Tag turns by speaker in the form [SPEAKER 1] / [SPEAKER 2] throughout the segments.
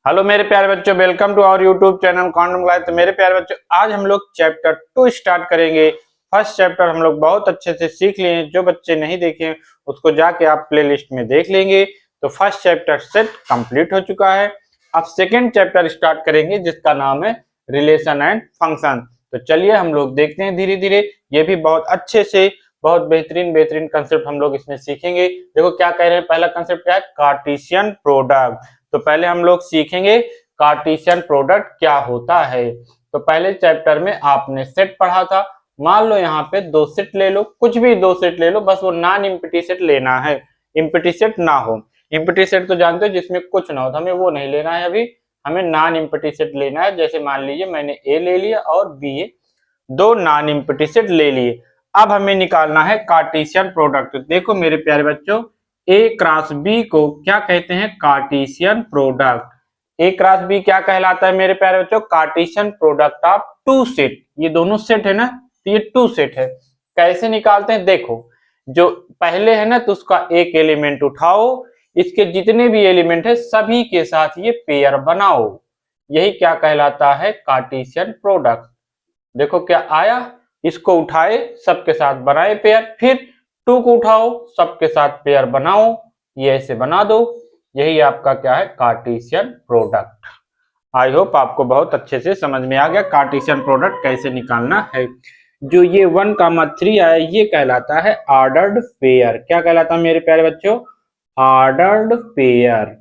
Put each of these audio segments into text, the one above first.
[SPEAKER 1] Hello मेरे प्यारे बच्चों, welcome to our YouTube channel quantum class. तो मेरे प्यारे बच्चों, आज हम लोग चैप्टर 2 स्टार्ट करेंगे। फर्स्ट चैप्टर हम लोग बहुत अच्छे से सीख लिए हैं। जो बच्चे नहीं देखे उसको जाके आप प्लेलिस्ट में देख लेंगे। तो फर्स्ट चैप्टर सेट कंप्लीट हो चुका है। अब सेकंड चैप्टर स्टार्ट करेंगे जिसका नाम है रिलेशन एंड फंक्शन। तो चलिए हम लोग देखते हैं धीरे धीरे। ये भी बहुत अच्छे से बहुत बेहतरीन बेहतरीन कंसेप्ट हम लोग इसमें सीखेंगे। देखो क्या कह रहे हैं, पहला कंसेप्ट क्या है, कार्टेशियन प्रोडक्ट। तो पहले हम लोग सीखेंगे कार्टेशियन प्रोडक्ट क्या होता है। तो पहले चैप्टर में आपने सेट पढ़ा था। मान लो यहाँ पे दो सेट ले लो, कुछ भी दो सेट ले लो, बस वो नॉन इम्पिटी सेट लेना है, इम्पिटी सेट ना हो। इम्पिटी सेट तो जानते हो जिसमें कुछ ना हो, तो हमें वो नहीं लेना है। अभी हमें नॉन इम्पिटी सेट लेना है। जैसे मान लीजिए मैंने ए ले लिया और बी, दो नॉन इम्पिटी सेट ले लिए। अब हमें निकालना है कार्टेशियन प्रोडक्ट। देखो मेरे प्यारे बच्चों, ए क्रॉस बी को क्या कहते हैं, Cartesian product. A cross B क्या कहलाता है मेरे प्यारे बच्चों, Cartesian product of two set. ये दोनों सेट है ना, तो ये टू सेट है। कैसे निकालते हैं, देखो जो पहले है ना, तो उसका एक एलिमेंट उठाओ, इसके जितने भी एलिमेंट है सभी के साथ ये पेयर बनाओ। यही क्या कहलाता है, कार्टेशियन प्रोडक्ट। देखो क्या आया, इसको उठाए सबके साथ बनाए पेयर, फिर टू को उठाओ सबके साथ पेयर बनाओ, ये ऐसे बना दो। यही आपका क्या है, कार्टेशियन प्रोडक्ट। आई होप आपको बहुत अच्छे से समझ में आ गया कार्टेशियन प्रोडक्ट कैसे निकालना है। जो ये 1,3 आया ये कहलाता है ऑर्डर्ड पेयर। क्या कहलाता है मेरे प्यारे बच्चों, ऑर्डर्ड पेयर।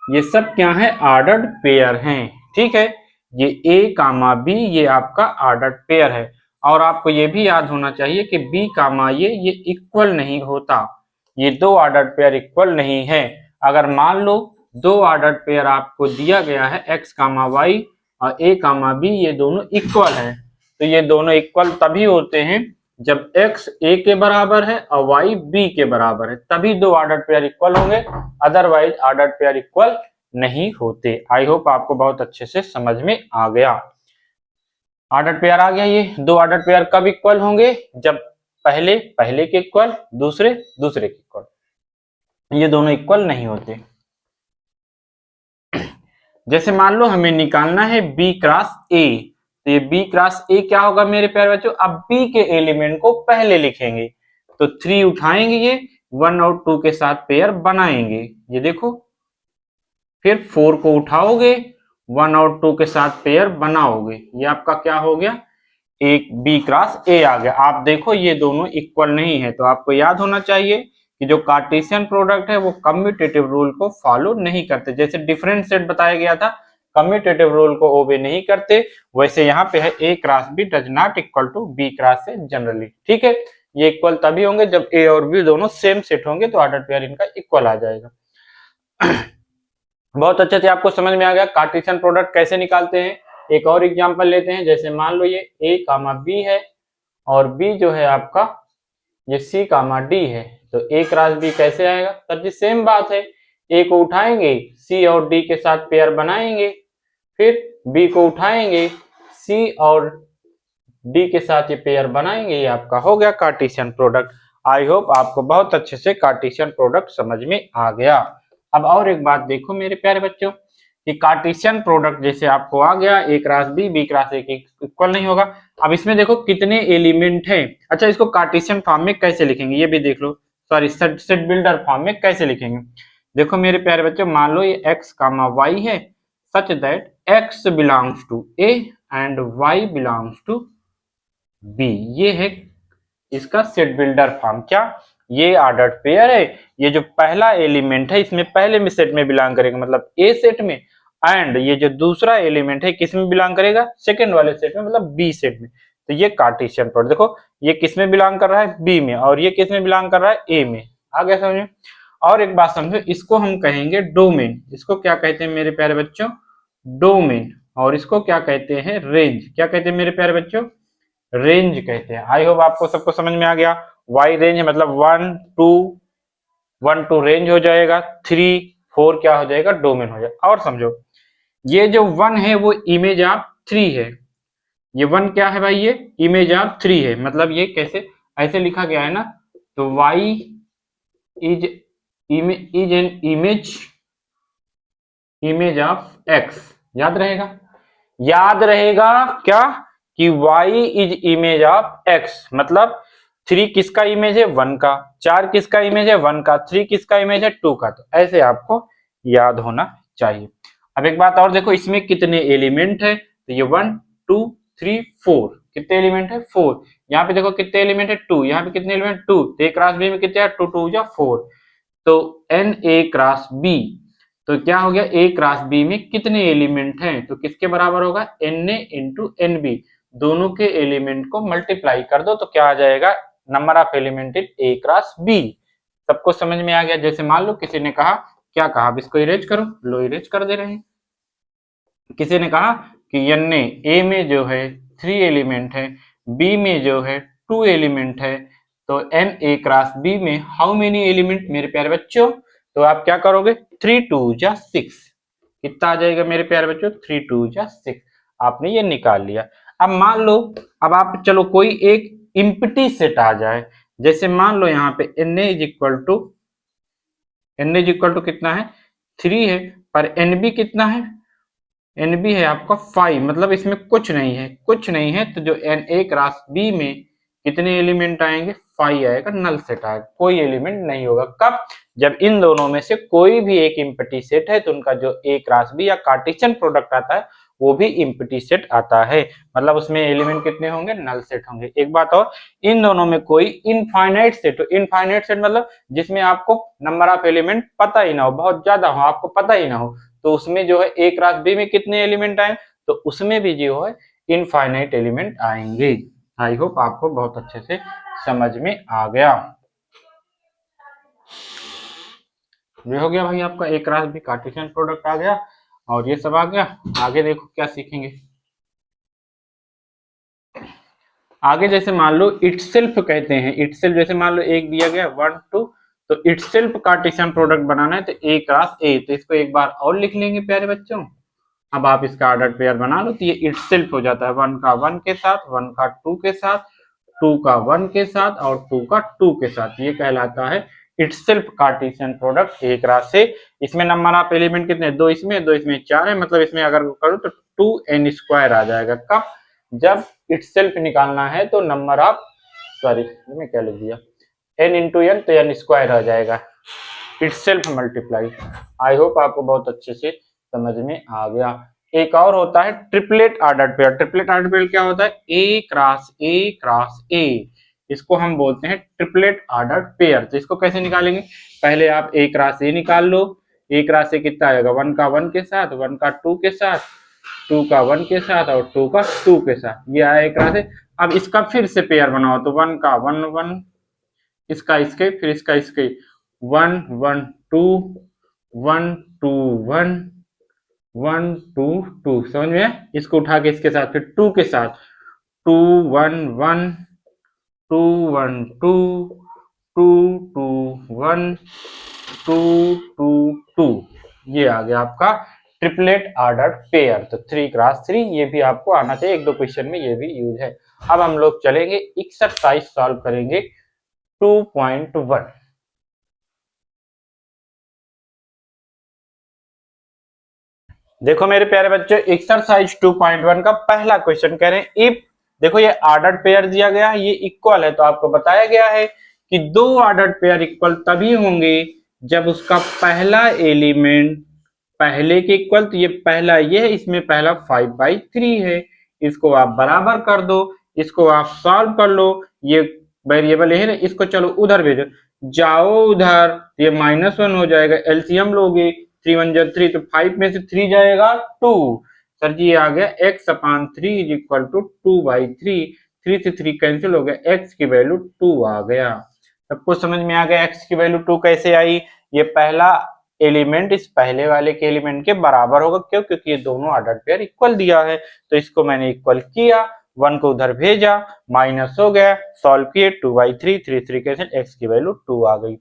[SPEAKER 1] ये सब क्या है, ऑर्डर्ड पेयर हैं। ठीक है, ये ए कामा बी ये आपका ऑर्डर्ड पेयर है। और आपको ये भी याद होना चाहिए कि बी कामा ये इक्वल नहीं होता। ये दो ऑर्डर्ड पेयर इक्वल नहीं है। अगर मान लो दो ऑर्डर्ड पेयर आपको दिया गया है एक्स कामा वाई और ए कामा बी, ये दोनों इक्वल है। तो ये दोनों इक्वल तभी होते हैं जब x a के बराबर है और y b के बराबर है, तभी दो ऑर्डर्ड पेयर इक्वल होंगे, अदरवाइज ऑर्डर्ड पेयर इक्वल नहीं होते। आई होप आपको बहुत अच्छे से समझ में आ गया। ऑर्डर्ड पेयर आ गया। ये दो ऑर्डर्ड पेयर कब इक्वल होंगे, जब पहले पहले के इक्वल, दूसरे दूसरे के इक्वल, ये दोनों इक्वल नहीं होते। जैसे मान लो हमें निकालना है b क्रॉस a, तो ये b क्रॉस a क्या होगा मेरे प्यारे बच्चों, अब b के एलिमेंट को पहले लिखेंगे। तो 3 उठाएंगे, ये 1 और 2 के साथ पेयर बनाएंगे, ये देखो। फिर 4 को उठाओगे, 1 और 2 के साथ पेयर बनाओगे, ये आपका क्या हो गया, एक b क्रॉस a आ गया। आप देखो ये दोनों इक्वल नहीं है, तो आपको याद होना चाहिए कि जो कार्टेशियन प्रोडक्ट है वो कम्यूटेटिव रूल को फॉलो नहीं करते। जैसे डिफरेंट सेट बताया गया था, कम्यूटेटिव रूल को ओबे नहीं करते, वैसे यहाँ पे है a cross b does not equal to b cross a generally. ठीक है, ये इक्वल तभी होंगे जब a और b दोनों सेम सेट होंगे, तो ऑर्डर पेयर इनका इक्वल आ जाएगा। बहुत अच्छे से आपको समझ में आ गया कार्टेशियन प्रोडक्ट कैसे निकालते हैं। एक और एग्जांपल लेते हैं। जैसे मान लो ये a कामा b है और b जो है आपका ये c कामा d है, तो a क्रॉस b कैसे आएगा सर जी, सेम बात है। a को उठाएंगे c और d के साथ पेयर बनाएंगे, फिर b को उठाएंगे c और d के साथ ये पेयर बनाएंगे, ये आपका हो गया कार्टेशियन प्रोडक्ट। आई होप आपको बहुत अच्छे से कार्टेशियन प्रोडक्ट समझ में आ गया। अब और एक बात देखो मेरे प्यारे बच्चों, कि कार्टेशियन प्रोडक्ट जैसे आपको आ गया a cross b cross a equal नहीं होगा। अब इसमें देखो कितने एलिमेंट हैं। अच्छा, इसको कार्टेशियन फॉर्म में कैसे लिखेंगे ये भी देख लो, सॉरी सेट बिल्डर फॉर्म में कैसे लिखेंगे। देखो मेरे प्यारे बच्चों, मान लो ये x कामा y है, such that x belongs to a and y belongs to b। ये है इसका सेट बिल्डर फॉर्म। क्या, ये ऑर्डर्ड पेयर है, ये जो पहला एलिमेंट है इसमें पहले में सेट में बिलोंग करेगा, मतलब ए सेट में, एंड ये जो दूसरा एलिमेंट है किस में बिलोंग करेगा, सेकंड वाले सेट में, मतलब बी सेट में। तो ये कार्टेशियन प्रोडक्ट देखो, ये किस में बिलोंग कर रहा है, बी में, और ये किस में बिलोंग कर रहा है, ए में। आ गया समझ में। और एक बात समझो, इसको हम कहेंगे डोमेन। इसको क्या कहते हैं मेरे प्यारे बच्चों, डोमेन। और इसको क्या कहते हैं, रेंज। क्या कहते हैं मेरे प्यारे बच्चों, रेंज कहते हैं। आई होप आपको सबको समझ में आ गया। वाई रेंज मतलब 1 2 रेंज हो जाएगा, 3 4 क्या हो जाएगा, डोमेन हो जाएगा। और समझो, ये जो 1 है वो इमेज ऑफ 3 है। ये 1 क्या है भाई, ये इमेज ऑफ 3 है। मतलब ये कैसे ऐसे लिखा गया है ना, तो y is an image image of x, याद रहेगा, याद रहेगा क्या कि y is image of x, मतलब 3 किसका इमेज है 1 का, 4 किसका इमेज है 1 का, 3 किसका इमेज है 2 का। तो ऐसे आपको याद होना चाहिए। अब एक बात और देखो, इसमें कितने एलिमेंट है, तो ये 1 2 3 4, कितने एलिमेंट है 4। यहाँ पे देखो कितने एलिमेंट है 2, यहाँ पे कितने एलिमेंट 2, तो एक क्रॉस बी में कितने 2 2 जा 4, तो एन ए क्रॉस बी, तो क्या हो गया ए क्रॉस बी में कितने एलिमेंट हैं, तो किसके बराबर होगा n A into n B, दोनों के एलिमेंट को मल्टीप्लाई कर दो तो क्या आ जाएगा number of element in A cross B. सबको समझ में आ गया। जैसे मान लो किसी ने कहा, क्या कहा, अब इसको इरेज करो, लो इरेज कर दे रहे हैं। किसी ने कहा कि एन ए में जो है 3 एलिमेंट है, बी में जो है 2 एलिमेंट है, तो एन ए क्रॉस बी में हाउ मेनी एलिमेंट मेरे प्यारे बच्चों, तो आप क्या करोगे 3 2 जा 6, कितना आ जाएगा मेरे प्यारे बच्चों 3 2 जा 6, आपने ये निकाल लिया। अब मान लो, अब आप चलो कोई एक इम्पटी सेट आ जाए, जैसे मान लो यहाँ पे n A is equal to कितना है 3 है, पर एन बी कितना है, एन बी है आपका 5, मतलब इसमें कुछ नहीं है, कुछ नहीं है, तो जो एन ए क्रॉस बी में कितने एलिमेंट आएंगे 5 आएगा, नल सेट आएगा, कोई एलिमेंट नहीं होगा। कब, जब इन दोनों में से कोई भी एक इम्पटी सेट है तो उनका जो ए क्रॉस बी या कार्टेशियन प्रोडक्ट आता है वो भी इम्पटी सेट आता है, मतलब उसमें एलिमेंट कितने होंगे नल सेट होंगे। एक बात और, इन दोनों में कोई इनफाइनाइट सेट हो, इनफाइनाइट सेट मतलब जिसमें आपको नंबर ऑफ एलिमेंट पता ही ना हो, बहुत ज्यादा हो, आपको पता ही ना हो, तो उसमें जो है ए क्रॉस बी में कितने एलिमेंट आए, तो उसमें भी जो है इनफाइनाइट एलिमेंट आएंगे। आई होप आपको बहुत अच्छे से समझ में आ गया। ये हो गया भाई आपका ए क्रॉस बी कार्टेशियन प्रोडक्ट आ गया, और ये सब आ गया। आगे देखो क्या सीखेंगे। आगे जैसे मान लो इटसेल्फ कहते हैं, इटसेल्फ जैसे मान लो एक दिया गया 1 2, तो इटसेल्फ कार्टेशियन प्रोडक्ट बनाना है तो ए क्रॉस ए, तो इसको एक बार और लिख लेंगे प्यारे बच्चों। अब आप इसका ऑर्डर पेयर बना लो तो ये इटसेल्फ हो जाता है, 1 का 1 के साथ, 1 का 2 के साथ, 2 का 1 के साथ और 2 का 2 के साथ, ये कहलाता है itself Cartesian product A cross ए। इसमें नंबर ऑफ एलिमेंट कितने, 2 इसमें 2 इसमें 4 है, मतलब इसमें अगर करूँ तो 2n स्क्वायर आ जाएगा। कब, जब इटसेल्फ निकालना है तो नंबर ऑफ, सॉरी मैं क्या लिख दिया, n इंटू एन, तो n स्क्वायर आ जाएगा इटसेल्फ मल्टीप्लाई। आई होप आपको बहुत अच्छे से समझ में आ गया। एक और होता है triplet ordered pair. Triplet ordered pair क्या होता है, ए क्रॉस ए क्रॉस ए, इसको हम बोलते हैं ट्रिपलेट ऑर्डर्ड पेयर। तो इसको कैसे निकालेंगे, पहले आप ए क्रॉस ए निकाल लो, ए क्रॉस ए कितना आएगा 1 का 1 के साथ, 1 का 2 के साथ, 2 का 1 के साथ और 2 का 2 के साथ, ये आया ए क्रॉस ए। अब इसका फिर से पेयर बनाओ, तो 1 का 1 1, इसका इसके, फिर इसका इसके, 1 1 2 1 2 1 1 2 2, समझ में, इसको उठा के इसके साथ, फिर 2 के साथ 2 1 1 2 1 2 2 2 1 2 2 2, ये आ गया आपका ट्रिपलेट ऑर्डर्ड पेयर। तो 3 क्रॉस 3 ये भी आपको आना चाहिए, एक दो क्वेश्चन में ये भी यूज है। अब हम लोग चलेंगे एक्सरसाइज सॉल्व करेंगे 2.1। देखो मेरे प्यारे बच्चों, एक्सरसाइज 2.1 का पहला क्वेश्चन कह रहे हैं इफ, देखो ये ऑर्डर्ड पेयर दिया गया है, ये इक्वल है, तो आपको बताया गया है कि दो ऑर्डर्ड पेयर इक्वल तभी होंगे जब उसका पहला एलिमेंट पहले के इक्वल, तो ये पहला ये है, इसमें पहला 5/3 है, इसको आप बराबर कर दो, इसको आप सॉल्व कर लो, ये वेरिएबल है ना, इसको चलो उधर भेजो, जाओ उधर, ये -1 हो जाएगा, एलसीएम लोगे 3 1 जा 3, तो 5 में से 3 जाएगा 2, सर जी ये आ गया x/3 इज इक्वल टू 2/3, 3 से 3 कैंसिल हो गया, x की वैल्यू 2 आ गया। सबको समझ में आ गया x की वैल्यू 2 कैसे आई, ये पहला एलिमेंट इस पहले वाले के एलिमेंट के बराबर होगा, क्यों, क्योंकि ये दोनों ऑर्डर पेयर इक्वल दिया है, तो इसको मैंने इक्वल किया, 1 को उधर भेजा, माइनस हो गया, सॉल्व किए, 2/3, 3 3 कैंसिल, x की वैल्यू 2 आ गई।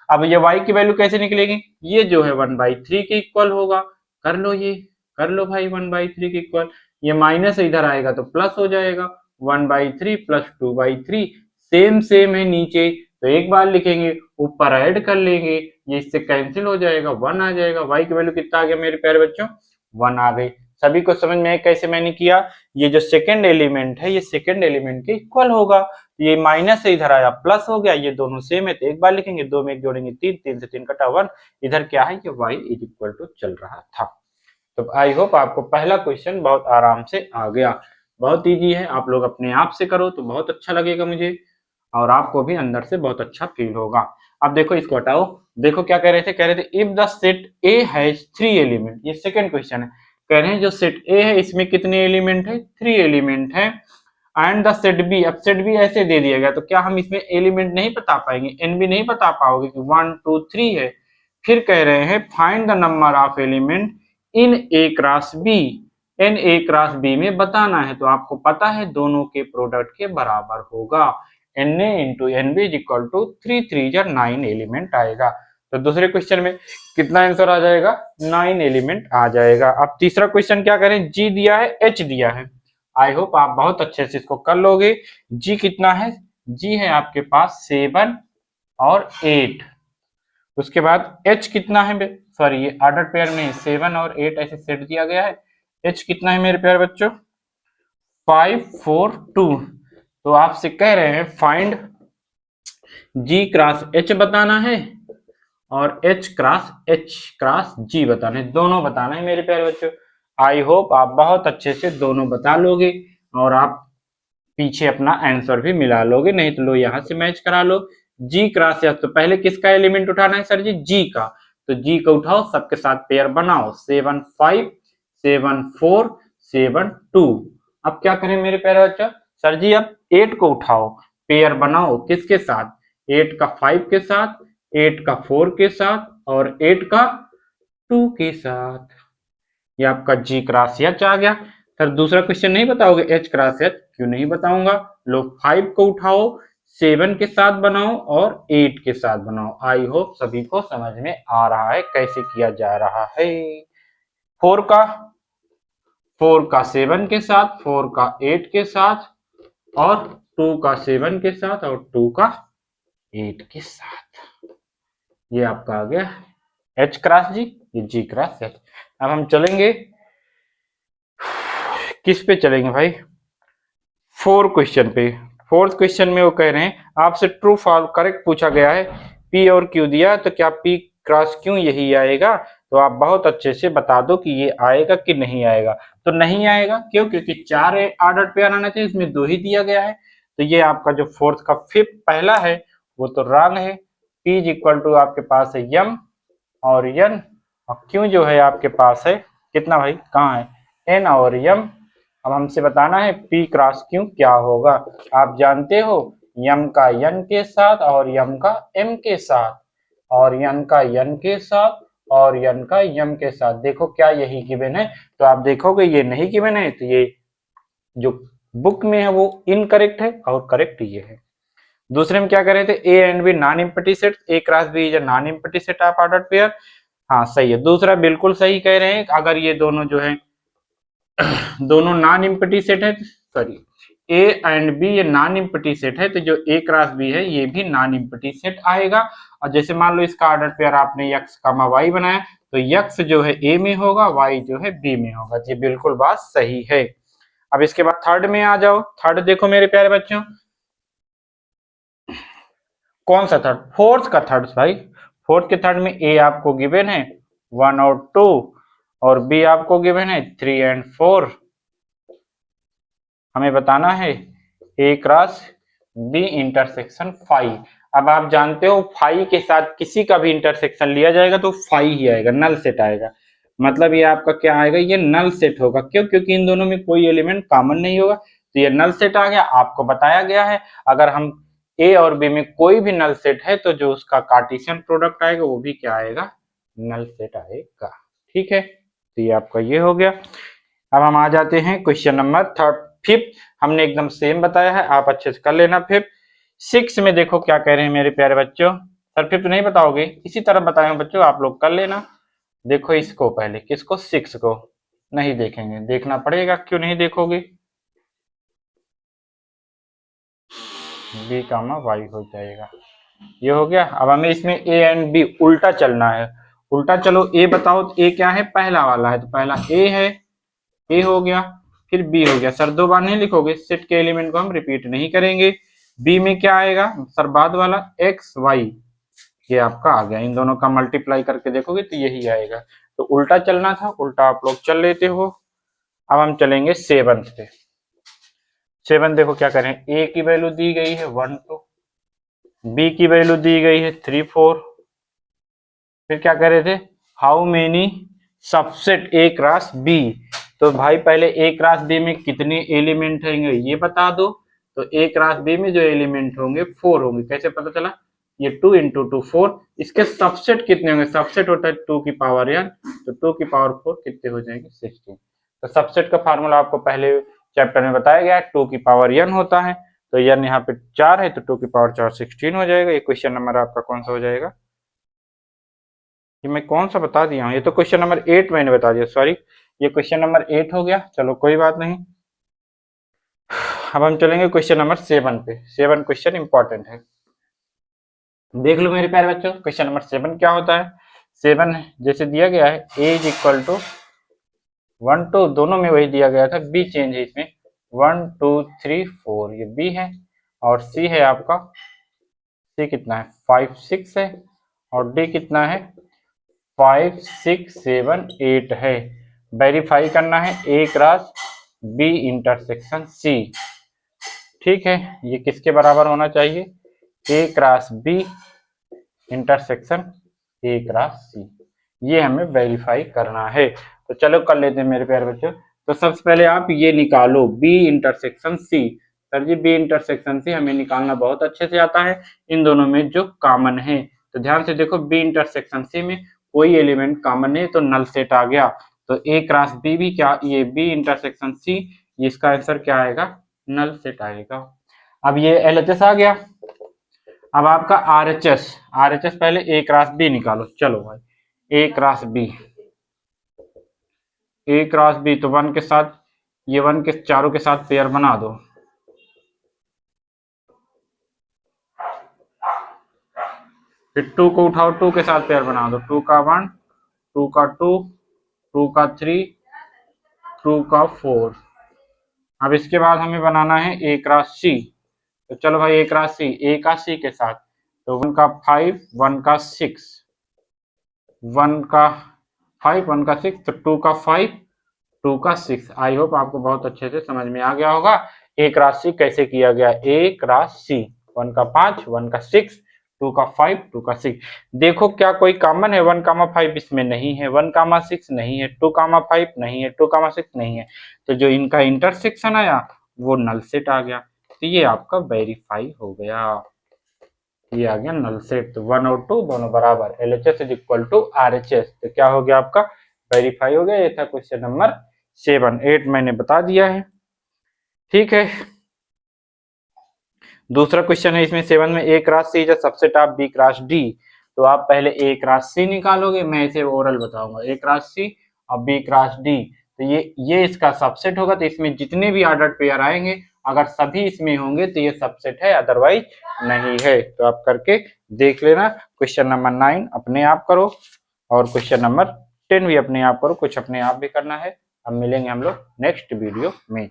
[SPEAKER 1] अब ये y की वैल्यू कैसे निकलेगी, ये जो है 1/3 के इक्वल होगा, कर लो, ये कर लो भाई 1/3 के इक्वल, ये माइनस इधर आएगा तो प्लस हो जाएगा, 1/3 प्लस 2/3 सेम सेम है नीचे, तो एक बार लिखेंगे, ऊपर ऐड कर लेंगे, ये इससे कैंसिल हो जाएगा, 1 आ जाएगा। y की वैल्यू कितना आ गया मेरे प्यारे बच्चों, 1 आ गई। सभी को समझ में कैसे मैंने किया, ये जो सेकंड एलिमेंट है ये सेकंड एलिमेंट के इक्वल होगा, ये माइनस से इधर आया प्लस हो गया, ये दोनों सेम है तो एक बार लिखेंगे, 2 में 1 जोड़ेंगे 3, 3 से 3 कटा 1, इधर क्या है ये y इज इक्वल टू चल रहा था। तो आई होप आपको पहला क्वेश्चन बहुत आराम से आ गया, बहुत इजी है, आप लोग अपने आप से करो तो बहुत अच्छा लगेगा मुझे, और आपको भी अंदर से बहुत अच्छा फील होगा। अब देखो इसको हटाओ, देखो क्या कह रहे थे, कह रहे थे if the set A has 3 element, ये सेकंड क्वेश्चन है, कह रहे हैं जो सेट ए है इसमें कितने एलिमेंट है, 3 एलिमेंट है, एंड द सेट बी, अब सेट बी ऐसे दे दिया गया तो क्या हम इसमें एलिमेंट नहीं बता पाएंगे, एन बी नहीं बता पाओगे कि 1 2 3 है। फिर कह रहे हैं find the number of element in A cross B, n A cross B में बताना है, तो आपको पता है दोनों के प्रोडक्ट के बराबर होगा, n A into n B is equal to 3 3 या 9 एलिमेंट आएगा। तो दूसरे क्वेश्चन में कितना आंसर आ जाएगा, 9 एलिमेंट आ जाएगा। अब तीसरा क्वेश्चन क्या करें, जी दिया है एच दिया है, आई होप आप बहुत अच्छे से इसको कर लोगे। जी कितना है, जी है आपके पास 7 और 8, उसके बाद एच कितना है, सॉरी ये ऑर्डर पेयर में 7 और 8 ऐसे सेट दिया गया है, एच कितना है मेरे प्यारे बच्चों 5 4 2, तो आपसे कह रहे हैं फाइंड जी क्रॉस एच बताना है और एच क्रॉस जी बताना है, दोनों बताना है मेरे प्यारे बच्चों। आई होप आप बहुत अच्छे से दोनों बता लोगे और आप पीछे अपना आंसर भी मिला लोगे, नहीं तो लो यहाँ से मैच करा लो। जी क्रॉस एच, तो पहले किसका एलिमेंट उठाना है सर जी का, तो जी का उठाओ, सबके साथ पेयर बनाओ, 7 5 7 4 7 2। अब क्या करें मेरे प्यारे बच्चों, सर जी अब 8 को उठाओ, पेयर बनाओ किसके साथ, 8 का 5 के साथ, 8 का 4 के साथ और 8 का 2 के साथ, ये आपका जी क्रॉस एच आ गया। सर दूसरा क्वेश्चन नहीं बताओगे एच क्रॉस एच, क्यों नहीं बताऊंगा, लो 5 को उठाओ, 7 के साथ बनाओ और 8 के साथ बनाओ। आई होप सभी को समझ में आ रहा है कैसे किया जा रहा है। 4 का 7 के साथ, 4 का 8 के साथ और 2 का 7 के साथ और 2 का 8 के साथ, ये आपका आ गया एच क्रॉस जी, ये जी क्रॉस एच। अब हम चलेंगे किस पे चलेंगे भाई, 4 क्वेश्चन पे। 4th क्वेश्चन में वो कह रहे हैं आपसे ट्रू फॉल्स करेक्ट पूछा गया है, पी और क्यू दिया तो क्या पी क्रॉस क्यू यही आएगा, तो आप बहुत अच्छे से बता दो कि ये आएगा कि नहीं आएगा। तो नहीं आएगा क्यों, क्योंकि 4 ऑर्डर पेयर आना चाहिए, इसमें 2 ही दिया गया है, तो ये आपका जो 4th का 5th पहला है वो तो रॉन्ग है। पी इज इक्वल टू आपके पास है यम और यन, और क्यू जो है आपके पास है कितना भाई, कहाँ है, एन और यम। अब हमसे बताना है पी क्रॉस क्यू क्या होगा, आप जानते हो यम का यन के साथ और यम का एम के साथ और यन का यन के साथ और यन का यम के साथ, देखो क्या यही गिवन है, तो आप देखोगे ये नहीं गिवन है तो ये जो बुक में है वो इनकरेक्ट है और करेक्ट ये है। दूसरे में क्या कर रहे थे, A and B non empty set, A cross B is non empty set of order pair, हाँ सही है, दूसरा बिल्कुल सही कह रहे हैं, अगर ये दोनों जो है दोनों नॉन एम्प्टी सेट है, सॉरी ए एंड बी ये नॉन एम्प्टी सेट है, तो जो ए क्रॉस बी है ये भी नॉन एम्प्टी सेट आएगा। और जैसे मान लो इसका ऑर्डर पेयर आपने x कामा y बनाया, तो x जो है a में होगा, y जो है b में होगा, ये बिल्कुल बात सही है। अब इसके बाद थर्ड में आ जाओ, थर्ड देखो मेरे प्यारे बच्चों, कौन सा थर्ड, 4th का थर्ड भाई, 4th के थर्ड में a आपको गिवन है 1 और 2 और b आपको गिवन है 3 एंड 4, हमें बताना है A cross B intersection phi. अब आप जानते हो फाई के साथ किसी का भी इंटरसेक्शन लिया जाएगा तो फाई ही आएगा, नल सेट आएगा, मतलब ये आपका क्या आएगा, ये नल सेट होगा, क्यों, क्योंकि इन दोनों में कोई एलिमेंट कॉमन नहीं होगा, तो ये नल सेट आ गया, आपको बताया गया है। अगर हम ए और बी में कोई भी नल सेट है तो जो उसका कार्टेशियन प्रोडक्ट आएगा वो भी क्या आएगा, नल सेट आएगा, ठीक है, तो ये आपका ये हो गया। अब हम आ जाते हैं क्वेश्चन नंबर 5th, हमने एकदम सेम बताया है, आप अच्छे से कर लेना। 5th 6 में देखो क्या कह रहे हैं मेरे प्यारे बच्चों, सर 5th नहीं बताओगे, इसी तरह बताए बच्चों, आप लोग कर लेना। देखो इसको पहले, किसको, 6 को नहीं देखेंगे, देखना पड़ेगा, क्यों नहीं देखोगे, बी कामा वाई हो जाएगा, ये हो गया। अब हमें इसमें ए एंड बी उल्टा चलना है। उल्टा चलो, ए बताओ ए क्या है, पहला वाला है तो पहला ए है, ए हो गया, फिर बी हो गया। सर दो बार नहीं लिखोगे, सेट के एलिमेंट को हम रिपीट नहीं करेंगे। बी में क्या आएगा सर, बाद वाला एक्स वाई, ये आपका आ गया। इन दोनों का मल्टीप्लाई करके देखोगे तो यही आएगा। तो उल्टा चलना था, उल्टा आप लोग चल लेते हो। अब हम चलेंगे 7 पे। 7 देखो क्या करें, ए की वैल्यू दी गई है 1 2, बी की वैल्यू दी गई है 3 4। फिर क्या कह रहे थे, how many subset A cross B. तो भाई पहले ए क्रॉस बी में कितने एलिमेंट होंगे ये बता दो। तो ए क्रॉस बी में जो एलिमेंट होंगे 4 होंगे। कैसे पता चला, ये 2 इंटू 2 4। इसके सबसेट कितने होंगे, सबसेट होता है 2 की पावर n, तो 2 की पावर 4 कितने हो जाएंगे 16। तो सबसेट का फार्मूला आपको पहले चैप्टर में बताया गया है, 2 की पावर n होता है। तो n यहाँ पे 4 है तो 2 की पावर 4 16 हो जाएगा। ये क्वेश्चन नंबर आपका कौन सा हो जाएगा, ये मैं कौन सा बता दिया हूँ, ये तो क्वेश्चन नंबर 8 मैंने बता दिया, सॉरी ये क्वेश्चन नंबर 8 हो गया। चलो कोई बात नहीं। अब हम चलेंगे क्वेश्चन नंबर 7 पे। 7 क्वेश्चन इंपॉर्टेंट है, देख लो मेरे प्यारे बच्चों। क्वेश्चन नंबर 7 क्या होता है, 7 जैसे दिया गया है ए इज इक्वल टू 1 2, दोनों में वही दिया गया था, बी चेंज है इसमें 1 2 3 4, ये बी है। और सी है आपका, सी कितना है 5 6 है। और डी कितना है 5 6 7 8 है। वेरीफाई करना है A cross B intersection C. ठीक है, ये किसके बराबर होना चाहिए, A cross B intersection A cross C, ये हमें वेरीफाई करना है। तो चलो कर लेते हैं मेरे प्यारे बच्चों। तो सबसे पहले आप ये निकालो B intersection C. Sir ji B intersection C हमें निकालना बहुत अच्छे से आता है, इन दोनों में जो कॉमन है। तो ध्यान से देखो, बी इंटरसेक्शन सी में कोई एलिमेंट कॉमन नहीं तो नल सेट आ गया। तो ए क्रॉस बी भी क्या, ये बी इंटरसेक्शन सी, इसका आंसर क्या आएगा, नल सेट आएगा। अब ये एलएचएस आ गया। अब आपका आरएचएस, आरएचएस पहले ए क्रॉस बी निकालो। चलो भाई, ए क्रॉस बी, ए क्रॉस बी तो 1 के साथ, ये 1 के चारों के साथ पेयर बना दो। फिर 2 को उठाओ, 2 के साथ पेयर बना दो, 2 का 1 2 का 2 2 का 3 2 का 4। अब इसके बाद हमें बनाना है ए क्रॉस सी। तो चलो भाई ए क्रॉस सी, ए का सी के साथ, तो 1 का 5 1 का 6, 1 का 5 1 का 6, तो 2 का 5 2 का 6। आई होप आपको बहुत अच्छे से समझ में आ गया होगा ए क्रॉस सी कैसे किया गया। ए क्रॉस सी, 1 का 5 1 का 6 2 का 5 2 का 6। देखो क्या कोई कॉमन है, 1 कामा 5 इसमें नहीं है, 1 कामा 6 नहीं है, 2 कामा 5 नहीं है, 2 कामा 6 नहीं है। तो जो इनका इंटरसेक्शन आया वो नल सेट आ गया। तो ये आपका वेरीफाई हो गया, ये आ गया नल सेट। तो 1 और 2 दोनों बराबर, LHS is equal to RHS. तो क्या हो गया आपका, वेरीफाई हो गया। ये था क्वेश्चन नंबर 7। 8 मैंने बता दिया है, ठीक है। दूसरा क्वेश्चन है इसमें 7 में, A cross C is a subset of B cross D. तो आप पहले ए क्रॉस सी निकालोगे, मैं इसे ओरल बताऊंगा, ए क्रॉस सी और बी क्रॉस डी। तो ये इसका सबसेट होगा। तो इसमें जितने भी ऑर्डर्ड पेयर आएंगे अगर सभी इसमें होंगे तो ये सबसेट है, अदरवाइज नहीं है। तो आप करके देख लेना। क्वेश्चन नंबर 9 अपने आप करो और क्वेश्चन नंबर 10 भी अपने आप करो, कुछ अपने आप भी करना है। अब मिलेंगे हम लोग नेक्स्ट वीडियो में।